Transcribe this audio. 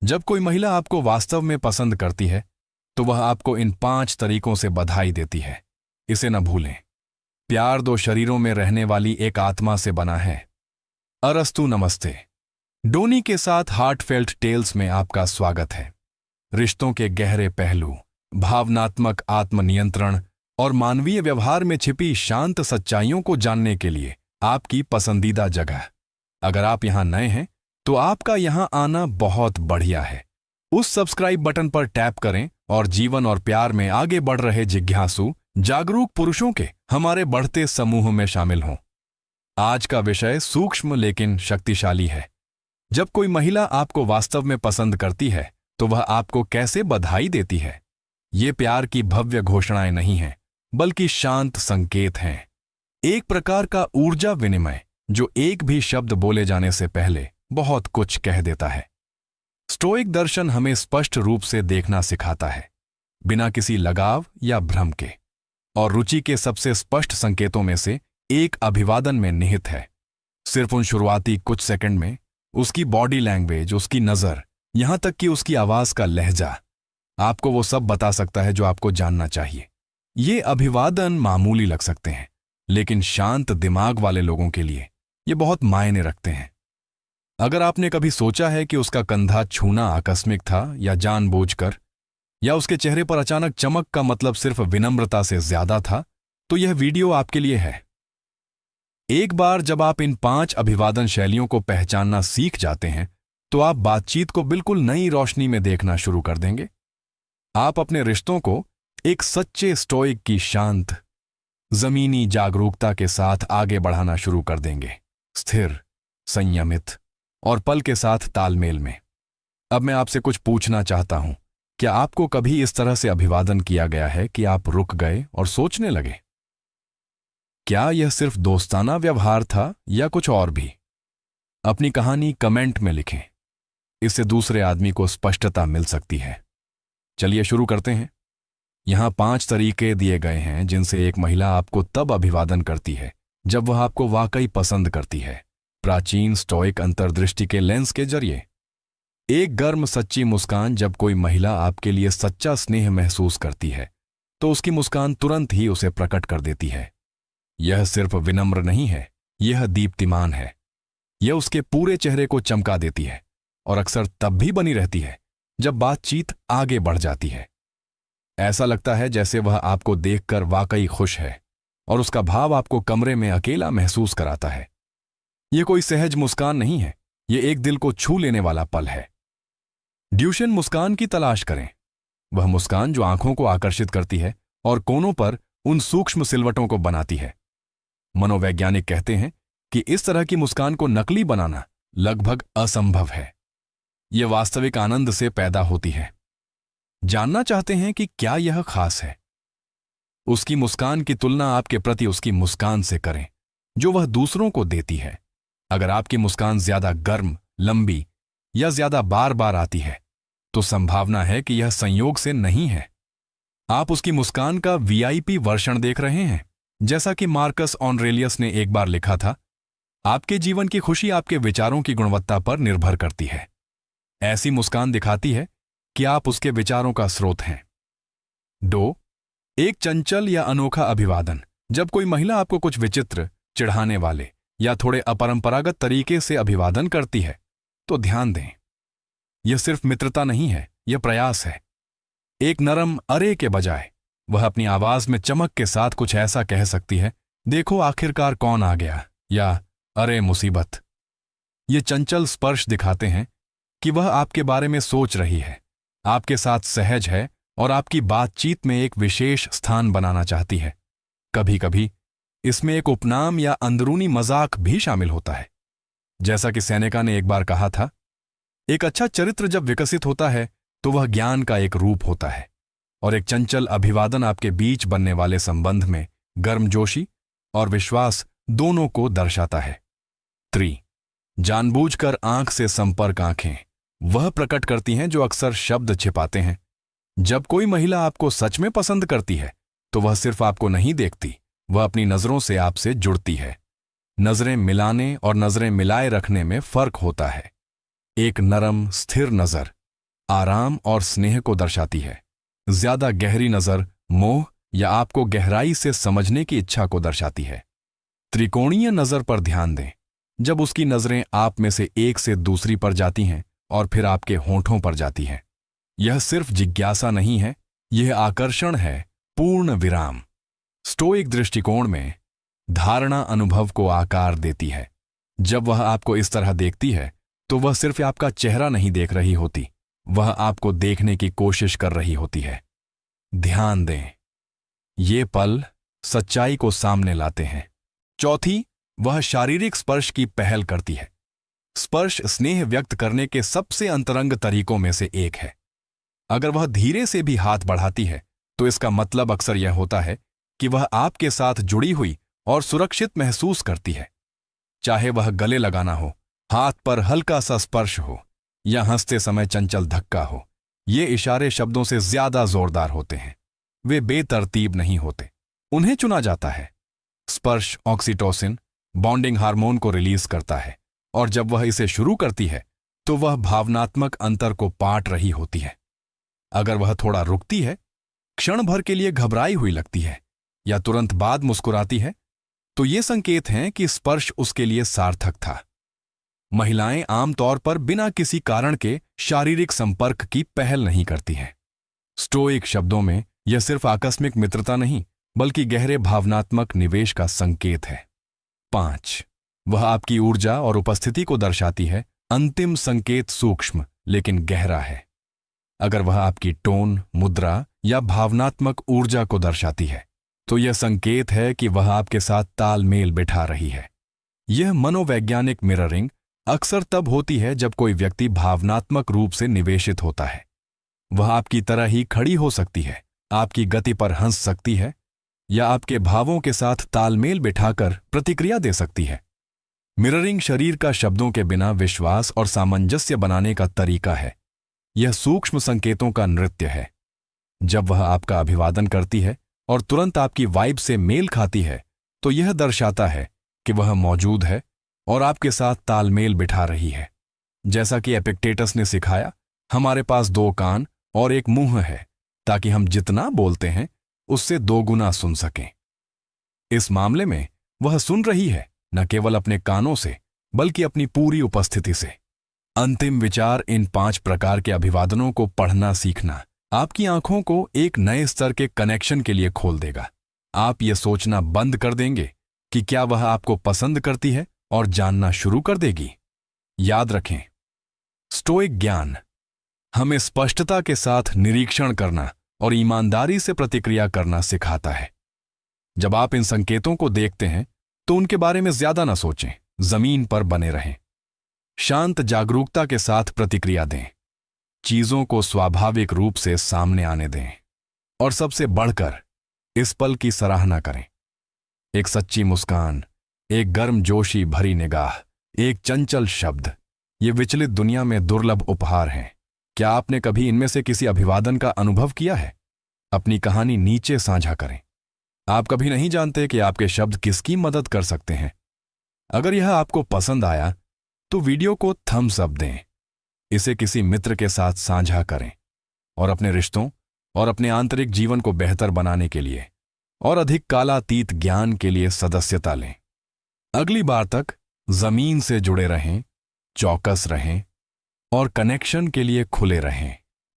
जब कोई महिला आपको वास्तव में पसंद करती है तो वह आपको इन 5 तरीकों से बधाई देती है। इसे न भूलें। प्यार 2 शरीरों में रहने वाली एक आत्मा से बना है। अरस्तु नमस्ते। डोनी के साथ हार्टफेल्ट टेल्स में आपका स्वागत है। रिश्तों के गहरे पहलू, भावनात्मक आत्मनियंत्रण और मानवीय व्यवहार में छिपी शांत सच्चाइयों को जानने के लिए आपकी पसंदीदा जगह। अगर आप यहां नए हैं तो आपका यहां आना बहुत बढ़िया है। उस सब्सक्राइब बटन पर टैप करें और जीवन और प्यार में आगे बढ़ रहे जिज्ञासु जागरूक पुरुषों के हमारे बढ़ते समूह में शामिल हों। आज का विषय सूक्ष्म लेकिन शक्तिशाली है। जब कोई महिला आपको वास्तव में पसंद करती है तो वह आपको कैसे बधाई देती है। ये प्यार की भव्य घोषणाएं नहीं हैं, बल्कि शांत संकेत हैं। एक प्रकार का ऊर्जा विनिमय जो एक भी शब्द बोले जाने से पहले बहुत कुछ कह देता है। स्टोइक दर्शन हमें स्पष्ट रूप से देखना सिखाता है, बिना किसी लगाव या भ्रम के। और रुचि के सबसे स्पष्ट संकेतों में से एक अभिवादन में निहित है। सिर्फ उन शुरुआती कुछ सेकंड में उसकी बॉडी लैंग्वेज, उसकी नजर, यहां तक कि उसकी आवाज का लहजा आपको वो सब बता सकता है जो आपको जानना चाहिए। ये अभिवादन मामूली लग सकते हैं, लेकिन शांत दिमाग वाले लोगों के लिए ये बहुत मायने रखते हैं। अगर आपने कभी सोचा है कि उसका कंधा छूना आकस्मिक था या जानबूझकर, या उसके चेहरे पर अचानक चमक का मतलब सिर्फ विनम्रता से ज्यादा था, तो यह वीडियो आपके लिए है। एक बार जब आप इन 5 अभिवादन शैलियों को पहचानना सीख जाते हैं तो आप बातचीत को बिल्कुल नई रोशनी में देखना शुरू कर देंगे। आप अपने रिश्तों को एक सच्चे स्टोइक की शांत, जमीनी जागरूकता के साथ आगे बढ़ाना शुरू कर देंगे, स्थिर, संयमित और पल के साथ तालमेल में। अब मैं आपसे कुछ पूछना चाहता हूं, क्या आपको कभी इस तरह से अभिवादन किया गया है कि आप रुक गए और सोचने लगे? क्या यह सिर्फ दोस्ताना व्यवहार था या कुछ और भी? अपनी कहानी कमेंट में लिखें। इससे दूसरे आदमी को स्पष्टता मिल सकती है। चलिए शुरू करते हैं। यहां 5 तरीके दिए गए हैं जिनसे एक महिला आपको तब अभिवादन करती है जब वह आपको वाकई पसंद करती है, प्राचीन स्टोइक अंतर्दृष्टि के लेंस के जरिए। एक गर्म सच्ची मुस्कान। जब कोई महिला आपके लिए सच्चा स्नेह महसूस करती है तो उसकी मुस्कान तुरंत ही उसे प्रकट कर देती है। यह सिर्फ विनम्र नहीं है, यह दीप्तिमान है। यह उसके पूरे चेहरे को चमका देती है और अक्सर तब भी बनी रहती है जब बातचीत आगे बढ़ जाती है। ऐसा लगता है जैसे वह आपको देखकर वाकई खुश है और उसका भाव आपको कमरे में अकेला महसूस कराता है। यह कोई सहज मुस्कान नहीं है, यह एक दिल को छू लेने वाला पल है। ड्यूशेन मुस्कान की तलाश करें। वह मुस्कान जो आंखों को आकर्षित करती है और कोनों पर उन सूक्ष्म सिलवटों को बनाती है। मनोवैज्ञानिक कहते हैं कि इस तरह की मुस्कान को नकली बनाना लगभग असंभव है। यह वास्तविक आनंद से पैदा होती है। जानना चाहते हैं कि क्या यह खास है? उसकी मुस्कान की तुलना आपके प्रति उसकी मुस्कान से करें जो वह दूसरों को देती है। अगर आपकी मुस्कान ज्यादा गर्म, लंबी या ज्यादा बार बार आती है तो संभावना है कि यह संयोग से नहीं है। आप उसकी मुस्कान का वीआईपी वर्षन देख रहे हैं। जैसा कि मार्कस ऑनरेलियस ने एक बार लिखा था, आपके जीवन की खुशी आपके विचारों की गुणवत्ता पर निर्भर करती है। ऐसी मुस्कान दिखाती है कि आप उसके विचारों का स्रोत हैं। 2. एक चंचल या अनोखा अभिवादन। जब कोई महिला आपको कुछ विचित्र, चिढ़ाने वाले या थोड़े अपरंपरागत तरीके से अभिवादन करती है तो ध्यान दें। यह सिर्फ मित्रता नहीं है, यह प्रयास है। एक नरम अरे के बजाय वह अपनी आवाज में चमक के साथ कुछ ऐसा कह सकती है, देखो आखिरकार कौन आ गया, या अरे मुसीबत। ये चंचल स्पर्श दिखाते हैं कि वह आपके बारे में सोच रही है, आपके साथ सहज है और आपकी बातचीत में एक विशेष स्थान बनाना चाहती है। कभी कभी इसमें एक उपनाम या अंदरूनी मजाक भी शामिल होता है। जैसा कि सेनेका ने एक बार कहा था, एक अच्छा चरित्र जब विकसित होता है तो वह ज्ञान का एक रूप होता है, और एक चंचल अभिवादन आपके बीच बनने वाले संबंध में गर्मजोशी और विश्वास दोनों को दर्शाता है। 3. जानबूझकर आंख से संपर्क। आंखें वह प्रकट करती हैं जो अक्सर शब्द छिपाते हैं। जब कोई महिला आपको सच में पसंद करती है तो वह सिर्फ आपको नहीं देखती, वह अपनी नजरों से आपसे जुड़ती है। नजरें मिलाने और नजरें मिलाए रखने में फर्क होता है। एक नरम, स्थिर नजर आराम और स्नेह को दर्शाती है। ज्यादा गहरी नजर मोह या आपको गहराई से समझने की इच्छा को दर्शाती है। त्रिकोणीय नजर पर ध्यान दें। जब उसकी नजरें आप में से एक से दूसरी पर जाती हैं और फिर आपके होंठों पर जाती हैं, यह सिर्फ जिज्ञासा नहीं है, यह आकर्षण है, पूर्ण विराम। स्टोइक दृष्टिकोण में धारणा अनुभव को आकार देती है। जब वह आपको इस तरह देखती है तो वह सिर्फ आपका चेहरा नहीं देख रही होती, वह आपको देखने की कोशिश कर रही होती है। ध्यान दें, ये पल सच्चाई को सामने लाते हैं। चौथी, वह शारीरिक स्पर्श की पहल करती है। स्पर्श स्नेह व्यक्त करने के सबसे अंतरंग तरीकों में से एक है। अगर वह धीरे से भी हाथ बढ़ाती है तो इसका मतलब अक्सर यह होता है कि वह आपके साथ जुड़ी हुई और सुरक्षित महसूस करती है। चाहे वह गले लगाना हो, हाथ पर हल्का सा स्पर्श हो या हंसते समय चंचल धक्का हो, ये इशारे शब्दों से ज्यादा जोरदार होते हैं। वे बेतरतीब नहीं होते, उन्हें चुना जाता है। स्पर्श ऑक्सीटोसिन बॉन्डिंग हार्मोन को रिलीज करता है और जब वह इसे शुरू करती है तो वह भावनात्मक अंतर को पाट रही होती है। अगर वह थोड़ा रुकती है, क्षण भर के लिए घबराई हुई लगती है या तुरंत बाद मुस्कुराती है, तो ये संकेत हैं कि स्पर्श उसके लिए सार्थक था। महिलाएं आमतौर पर बिना किसी कारण के शारीरिक संपर्क की पहल नहीं करती हैं। स्टोइक शब्दों में यह सिर्फ आकस्मिक मित्रता नहीं बल्कि गहरे भावनात्मक निवेश का संकेत है। 5, वह आपकी ऊर्जा और उपस्थिति को दर्शाती है। अंतिम संकेत सूक्ष्म लेकिन गहरा है। अगर वह आपकी टोन, मुद्रा या भावनात्मक ऊर्जा को दर्शाती है तो यह संकेत है कि वह आपके साथ तालमेल बिठा रही है। यह मनोवैज्ञानिक मिररिंग अक्सर तब होती है जब कोई व्यक्ति भावनात्मक रूप से निवेशित होता है। वह आपकी तरह ही खड़ी हो सकती है, आपकी गति पर हंस सकती है या आपके भावों के साथ तालमेल बिठाकर प्रतिक्रिया दे सकती है। मिररिंग शरीर का शब्दों के बिना विश्वास और सामंजस्य बनाने का तरीका है। यह सूक्ष्म संकेतों का नृत्य है। जब वह आपका अभिवादन करती है और तुरंत आपकी वाइब से मेल खाती है तो यह दर्शाता है कि वह मौजूद है और आपके साथ तालमेल बिठा रही है। जैसा कि एपिक्टेटस ने सिखाया, हमारे पास 2 कान और एक मुंह है ताकि हम जितना बोलते हैं उससे 2 गुना सुन सकें। इस मामले में वह सुन रही है न केवल अपने कानों से बल्कि अपनी पूरी उपस्थिति से। अंतिम विचार, इन 5 प्रकार के अभिवादनों को पढ़ना सीखना आपकी आंखों को एक नए स्तर के कनेक्शन के लिए खोल देगा। आप ये सोचना बंद कर देंगे कि क्या वह आपको पसंद करती है और जानना शुरू कर देगी। याद रखें, स्टोइक ज्ञान हमें स्पष्टता के साथ निरीक्षण करना और ईमानदारी से प्रतिक्रिया करना सिखाता है। जब आप इन संकेतों को देखते हैं तो उनके बारे में ज्यादा न सोचें, जमीन पर बने रहें। शांत जागरूकता के साथ प्रतिक्रिया दें, चीजों को स्वाभाविक रूप से सामने आने दें और सबसे बढ़कर इस पल की सराहना करें। एक सच्ची मुस्कान, एक गर्मजोशी भरी निगाह, एक चंचल शब्द, ये विचलित दुनिया में दुर्लभ उपहार हैं। क्या आपने कभी इनमें से किसी अभिवादन का अनुभव किया है? अपनी कहानी नीचे साझा करें। आप कभी नहीं जानते कि आपके शब्द किसकी मदद कर सकते हैं। अगर यह आपको पसंद आया तो वीडियो को थम्स अप दें, इसे किसी मित्र के साथ साझा करें और अपने रिश्तों और अपने आंतरिक जीवन को बेहतर बनाने के लिए और अधिक कालातीत ज्ञान के लिए सदस्यता लें। अगली बार तक जमीन से जुड़े रहें, चौकस रहें और कनेक्शन के लिए खुले रहें।